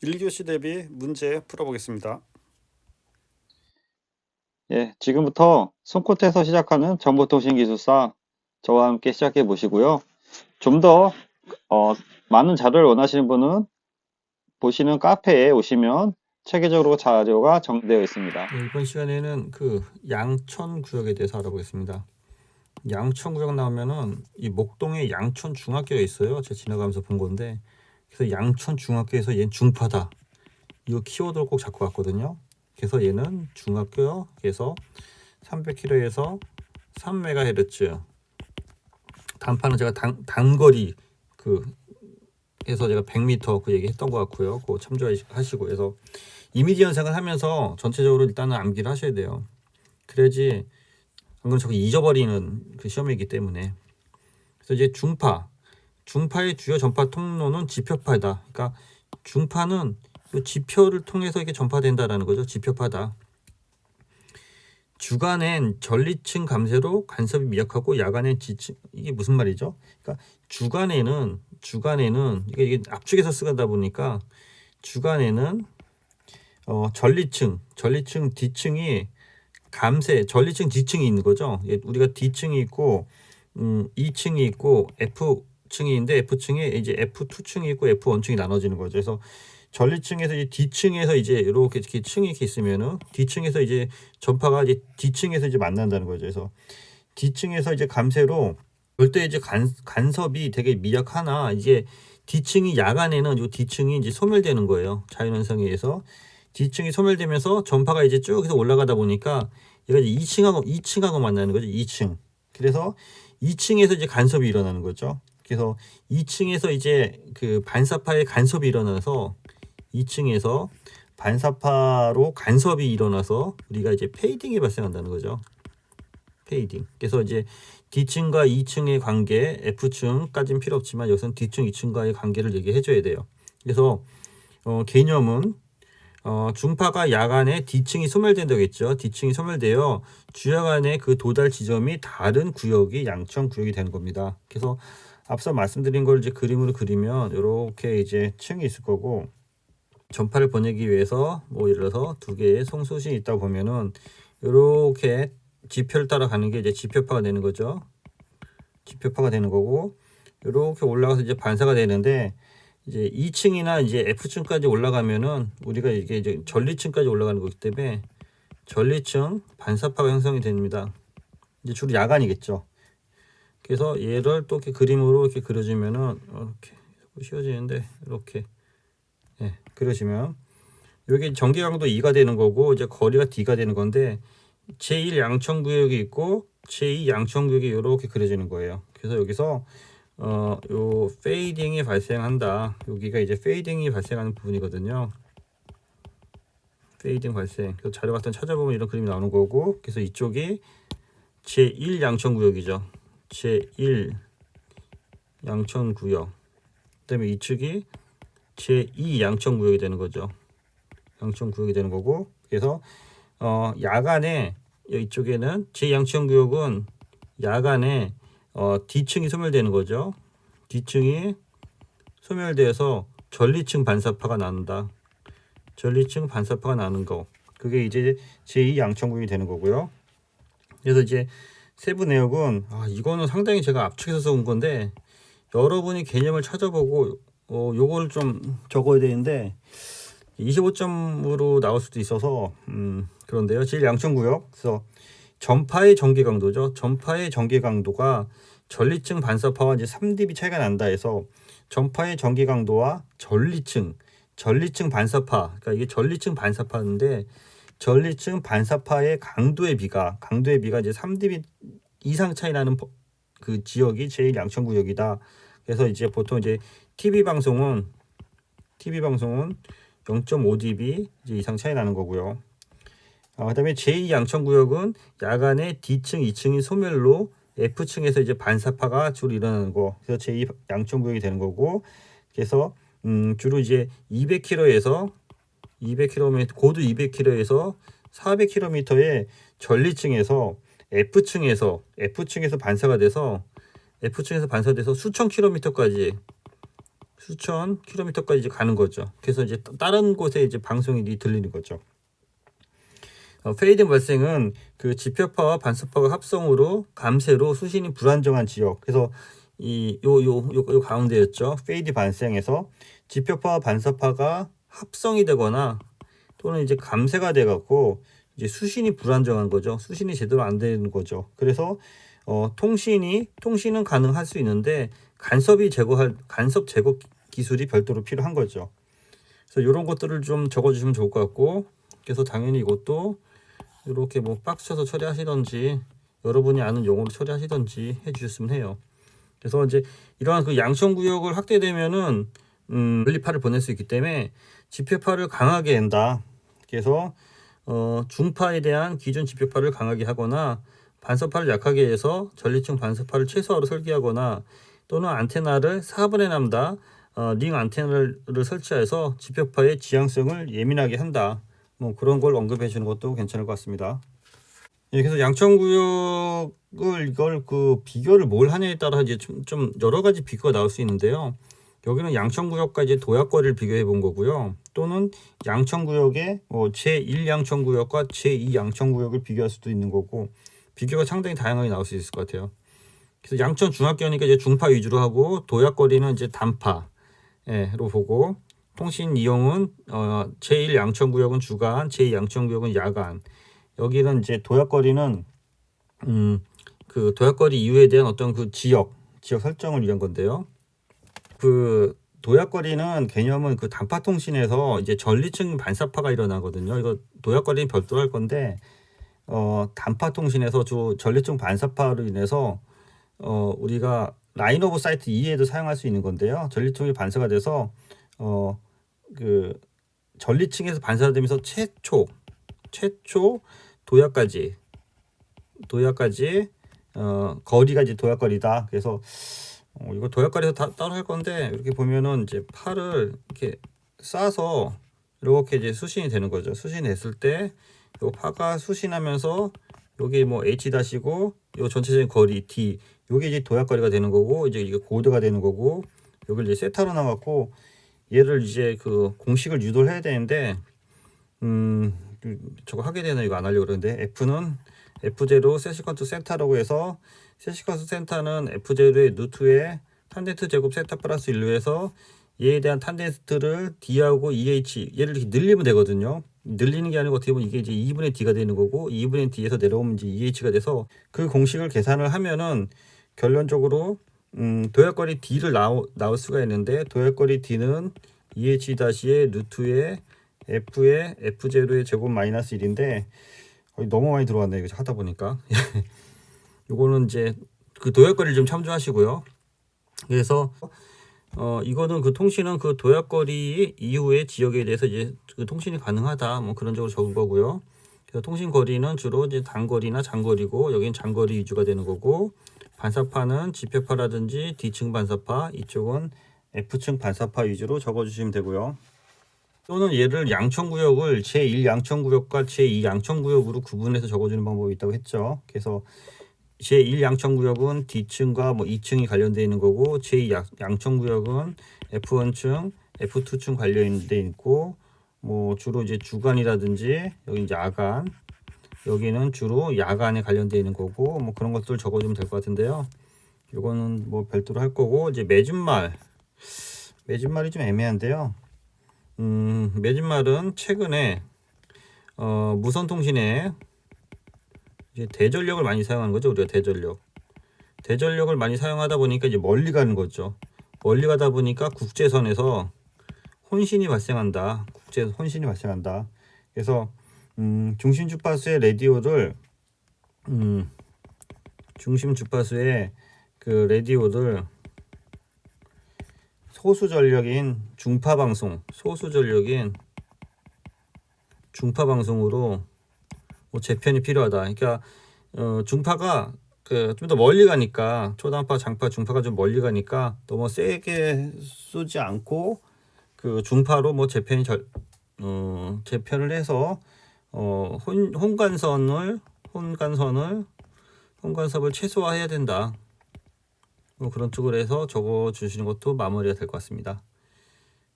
1교시 대비 문제 풀어보겠습니다. 예, 지금부터 손끝에서 시작하는 정보통신기술사 저와 함께 시작해 보시고요. 좀 더 많은 자료를 원하시는 분은 보시는 카페에 오시면 체계적으로 자료가 정리되어 있습니다. 이번 시간에는 그 양천구역에 대해서 알아보겠습니다. 양천구역 나오면은 이 목동에 양천중학교가 있어요. 제가 지나가면서 본 건데, 그래서 양천중학교에서 얘는 중파다, 이거 키워드를 꼭 잡고 왔거든요. 그래서 얘는 중학교에서 300km에서 3MHz, 단파는 제가 단거리 해서 제가 100m 그 얘기 했던 것 같고요. 그거 참조하시고 해서 이미지 현상을 하면서 전체적으로 일단은 암기를 하셔야 돼요. 그래야지 안 그러면 자꾸 잊어버리는 그 시험이기 때문에. 그래서 이제 중파의 주요 전파 통로는 지표파다. 그러니까 중파는 이 지표를 통해서 이게 전파된다라는 거죠. 지표파다. 주간엔 전리층 감쇄로 간섭이 미약하고 야간엔 지층, 이게 무슨 말이죠? 그러니까 주간에는 이게 압축해서 쓰다 보니까 주간에는 전리층 뒤층이 감쇄, 전리층 뒤층이 있는 거죠. 우리가 D층이 있고 2층이 있고 F층이 있는데 F층에 이제 F2층이 있고 F1층이 나눠지는 거죠. 그래서 전리층에서 이제 D층에서 이제 이렇게 층이 이렇게 있으면은 D층에서 이제 전파가 이제 D층에서 이제 만난다는 거죠. 그래서 D층에서 이제 감쇄로 절대 이제 간섭이 되게 미약하나 이제 D층이 야간에는 이 D층이 이제 소멸되는 거예요. 자연현상에 의해서 D층이 소멸되면서 전파가 이제 쭉 해서 올라가다 보니까 얘가 이제 2층하고 만나는 거죠. 2층. 그래서 2층에서 이제 간섭이 일어나는 거죠. 그래서 2층에서 이제 그 반사파의 간섭이 일어나서 2층에서 반사파로 간섭이 일어나서 우리가 이제 페이딩이 발생한다는 거죠. 페이딩. 그래서 이제 D층과 2층의 관계, F층까지는 필요 없지만 여기서는 D층, 2층과의 관계를 얘기해 줘야 돼요. 그래서 개념은 중파가 야간에 D층이 소멸된다겠죠. D층이 소멸되어 주야간의 그 도달 지점이 다른 구역이 양천구역이 되는 겁니다. 그래서 앞서 말씀드린 걸 이제 그림으로 그리면 이렇게 이제 층이 있을 거고, 전파를 보내기 위해서 뭐 예를 들어서 두 개의 송수신이 있다 보면은 이렇게 지표를 따라가는 게 이제 지표파가 되는 거죠. 지표파가 되는 거고, 이렇게 올라가서 이제 반사가 되는데, 이제 2층이나 이제 F층까지 올라가면은 우리가 이게 이제 전리층까지 올라가는 거기 때문에 전리층 반사파가 형성이 됩니다. 이제 주로 야간이겠죠. 그래서 얘를 또 이렇게 그림으로 이렇게 그려주면은 이렇게 쉬워지는데, 이렇게 그려지면 여기 전기 강도 2가 되는 거고 이제 거리가 D가 되는 건데, 제1 양천구역이 있고 제2 양천구역이 이렇게 그려지는 거예요. 그래서 여기서 요 페이딩이 발생한다. 여기가 이제 페이딩이 발생하는 부분이거든요. 페이딩 발생. 그래서 자료 같은 거 찾아보면 이런 그림이 나오는 거고, 그래서 이쪽이 제1 양천구역이죠. 제1 양천구역. 그다음에 이측이 제2 양천구역이 되는 거죠. 양천구역이 되는 거고, 그래서 야간에 이쪽에는 제2양천구역은 야간에 D층이 소멸되는 거죠. D층이 소멸돼서 전리층 반사파가 나는다. 전리층 반사파가 나는 거. 그게 이제 제2 양천구역이 되는 거고요. 그래서 이제 세부 내역은 이거는 상당히 제가 압축해서 써온 건데, 여러분이 개념을 찾아보고 요거를 좀 적어야 되는데 25점으로 나올 수도 있어서 그런데요. 제1 양천구역. 그래서 전파의 전개 강도죠. 전파의 전개 강도가 전리층 반사파와 이제 3dB 차이가 난다 해서 전파의 전개 강도와 전리층 반사파, 그러니까 이게 전리층 반사파인데 전리층 반사파의 강도의 비가 이제 3dB 이상 차이 나는 그 지역이 제1 양천구역이다. 그래서 이제 보통 이제 TV 방송은 0.5dB 이상 차이 나는 거고요. 그다음에 제2 양천구역은 야간에 D층, 2층이 소멸로 F층에서 이제 반사파가 주로 일어나는 거. 그래서 제2 양천구역이 되는 거고, 그래서 주로 이제 200km에서 고도 200km에서 400km의 전리층에서 F층에서 반사가 돼서 수천 킬로미터까지 수천 킬로미터까지 이제 가는 거죠. 그래서 이제 다른 곳에 이제 방송이 들리는 거죠. 페이드 발생은 그 지표파와 반사파가 합성으로 감쇄로 수신이 불안정한 지역. 그래서 요 가운데였죠. 페이드 발생에서 지표파와 반사파가 합성이 되거나 또는 이제 감쇄가 돼 갖고 이제 수신이 불안정한 거죠. 수신이 제대로 안 되는 거죠. 그래서 통신은 가능할 수 있는데 간섭 제거 기술이 별도로 필요한 거죠. 그래서 이런 것들을 좀 적어주시면 좋을 것 같고, 그래서 당연히 이것도 이렇게 뭐 박스 쳐서 처리하시던지 여러분이 아는 용어로 처리하시던지 해주셨으면 해요. 그래서 이제 이러한 그 양천 구역을 확대되면은 전리파를 보낼 수 있기 때문에 지표파를 강하게 한다. 그래서 중파에 대한 기존 지표파를 강하게 하거나 반사파를 약하게 해서 전리층 반사파를 최소화로 설계하거나 또는 안테나를 4분의 남다 링 안테나를 설치해서 지표파의 지향성을 예민하게 한다. 뭐 그런 걸 언급해 주는 것도 괜찮을 것 같습니다. 예, 그래서 양천구역을 이걸 그 비교를 뭘 하냐에 따라 이제 좀 여러 가지 비교가 나올 수 있는데요. 여기는 양천구역과 이제 도약거리를 비교해 본 거고요. 또는 양천구역의 제1 양천구역과 제2 양천구역을 비교할 수도 있는 거고, 비교가 상당히 다양하게 나올 수 있을 것 같아요. 그래서 양천 중학교니까 이제 중파 위주로 하고, 도약거리는 이제 단파로 보고, 통신 이용은 제1 양천구역은 주간, 제2 양천구역은 야간. 여기는 이제 도약거리는 그 도약거리 이후에 대한 어떤 그 지역 설정을 위한 건데요. 그 도약거리는 개념은 그 단파 통신에서 이제 전리층 반사파가 일어나거든요. 이거 도약거리는 별도로 할 건데 단파 통신에서 주 전리층 반사파로 인해서 우리가 라인 오브 사이트 이외에도 사용할 수 있는 건데요. 전리층이 반사가 돼서 그 전리층에서 반사되면서 최초 도약까지 거리가 이제 도약거리다. 그래서 이거 도약거리에서 따로 할 건데, 이렇게 보면은 이제 팔을 이렇게 싸서 이렇게 이제 수신이 되는 거죠. 수신이 됐을 때 요 파가 수신하면서 여기 뭐 H-고 요 전체적인 거리 D, 요게 이제 도약거리가 되는 거고, 이제 이게 고도가 되는 거고, 여기를 이제 세타로 나왔고, 얘를 이제 그 공식을 유도를 해야 되는데 저거 하게 되나 이거 안 하려고 그러는데, F는 F0 세시컨트 센터라고 해서, 세시컨트 센터는 F0의 루트에 탄젠트 제곱 세타 플러스 1로 해서 얘에 대한 탄젠트를 D하고 EH 얘를 이렇게 늘리면 되거든요. 늘리는 게 아니고 어떻게 보면 이게 이제 2분의 D가 되는 거고, 2분의 D에서 내려오면 이제 EH가 돼서 그 공식을 계산을 하면은 결론적으로 도약거리 D를 나올 수가 있는데, 도약거리 D는 EH-의 루트에 F의 F0의 제곱 마이너스 1인데 너무 많이 들어왔네 이거 하다 보니까. 요거는 이제 그 도약거리를 좀 참조하시고요. 그래서 이거는 그 통신은 그 도약거리 이후의 지역에 대해서 이제 그 통신이 가능하다, 뭐 그런 식으로 적은 거고요. 그래서 통신 거리는 주로 이제 단거리나 장거리고, 여기는 장거리 위주가 되는 거고, 반사파는 지표파라든지 D층 반사파, 이쪽은 F층 반사파 위주로 적어주시면 되고요. 또는 얘를 양천구역을 제1 양천구역과 제2 양천구역으로 구분해서 적어주는 방법이 있다고 했죠. 그래서 제1 양천구역은 D층과 뭐 2층이 관련되어 있는 거고, 제2 양천구역은 F1층, F2층 관련되어 있고, 뭐 주로 이제 주간이라든지 여기 이제 야간, 여기는 주로 야간에 관련되어 있는 거고, 뭐 그런 것들 적어주면 될 것 같은데요. 이거는 뭐 별도로 할 거고, 이제 매진말이 좀 애매한데요. 매진말은 최근에 무선통신에 이제 대전력을 많이 사용하는 거죠. 우리가 대전력을 많이 사용하다 보니까 이제 멀리 가는 거죠. 멀리 가다 보니까 국제선에서 혼신이 발생한다. 혼신이 발생한다. 그래서 중심 주파수의 라디오를 중심 주파수의 그 라디오를 소수전력인 중파 방송으로 뭐 재편이 필요하다. 그러니까 중파가 그 좀 더 멀리 가니까, 초단파, 장파, 중파가 좀 멀리 가니까 너무 세게 쏘지 않고 그 중파로 뭐 재편을 해서 혼간섭을 최소화해야 된다. 뭐 그런 쪽으로 해서 적어 주시는 것도 마무리가 될 것 같습니다.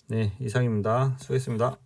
네, 이상입니다. 수고했습니다.